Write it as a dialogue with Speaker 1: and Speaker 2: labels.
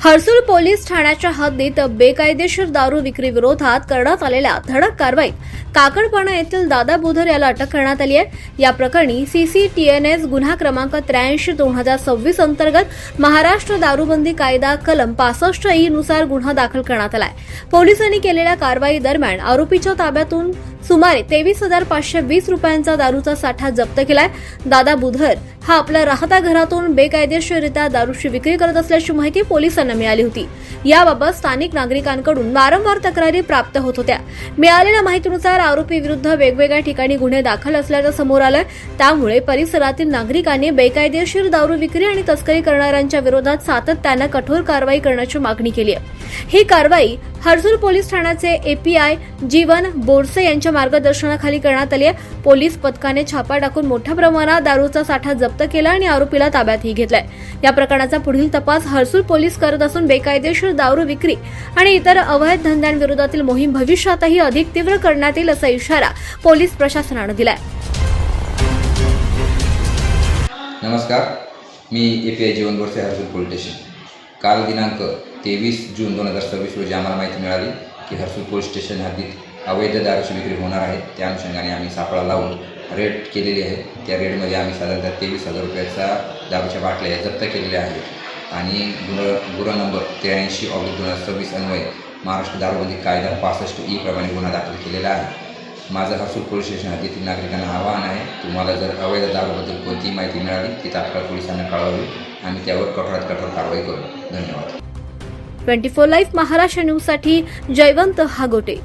Speaker 1: Harsul police ठाण्याच्या हद्दीत बेकायदेशीर दारू विक्री विरोधात करण्यात आलेल्या धडक कारवाईत काकडपाडा येथील दादा बुधर याला अटक करण्यात आली आहे। या प्रकरणी CCTNS गुन्हा क्रमांक 83/2026 अंतर्गत महाराष्ट्र दारूबंदी कायदा कलम 65E नुसार गुन्हा दाखल करण्यात आलाय। पोलिसांनी केलेल्या कारवाई दरम्यान आरोपीच्या ताब्यातून सुमारे 23,520 रुपयांचा दारूचा साठा जप्त केलाय। दादा बुधर हा आपल्या राहत्या घरातून बेकायदेशीररित्या दारूची विक्री करत असल्याची माहिती पोलिसांना मिळाली होती। याबाबत स्थानिक नागरिकांकडून वारंवार तक्रारी प्राप्त होत होत्या। मिळालेल्या माहितीनुसार आरोपी विरुद्ध वेगवेगळ्या ठिकाणी गुन्हे दाखल असल्याचं समोर आलंय। त्यामुळे परिसरातील नागरिकांनी बेकायदेशीर दारू विक्री आणि तस्करी करणाऱ्यांच्या विरोधात सातत्यानं कठोर कारवाई करण्याची मागणी केली आहे। ही कारवाई हर्सुल पोलीस ठाण्याचे API जीवन बोरसे यांच्या मार्गदर्शनाखाली करण्यात आली आहे। पोलीस पथकाने छापा टाकून मोठ्या प्रमाणात दारूचा साठा जप्त केला आणि आरोपीला ताब्यातही घेतलाय। या प्रकरणाचा पुढील तपास हर्सुल पोलीस करत असून बेकायदेशीर दारू विक्री आणि इतर अवैध धंद्यांविरोधातील मोहीम भविष्यातही अधिक तीव्र करण्यात येईल असा इशारा पोलीस प्रशासनाने दिलाय।
Speaker 2: नमस्कार, मी API जीवन बोरसे हर्सुल पोलीस स्टेशन। काल दिनांक 23 जून 2026 रोजी आम्हाला माहिती मिळाली की हर्सुल पोलीस स्टेशन हद्दीत अवैध दारूची विक्री होणार आहे। त्या अनुषंगाने आम्ही सापळा लावून रेड केलेली आहे। त्या रेडमध्ये आम्ही साधारणतः 23,000 रुपयाचा दारूच्या बाटल्या जप्त केलेल्या आहेत आणि गुन्हा नंबर 83/2026 अन्वये महाराष्ट्र दारूबंदी कायदा 65E प्रमाणे गुन्हा दाखल केलेला आहे। माझं हर्सुल पोलीस स्टेशन हद्दीतील नागरिकांना आवाहन आहे, तुम्हाला जर अवैध दारूबद्दल कोणतीही माहिती मिळाली ती तात्काळ पोलिसांना कळवावी। आम्ही त्यावर कठोरात कठोर कारवाई करू। धन्यवाद।
Speaker 1: 24 लाईव्ह महाराष्ट्र न्यूजसाठी जयवंत हागोटे।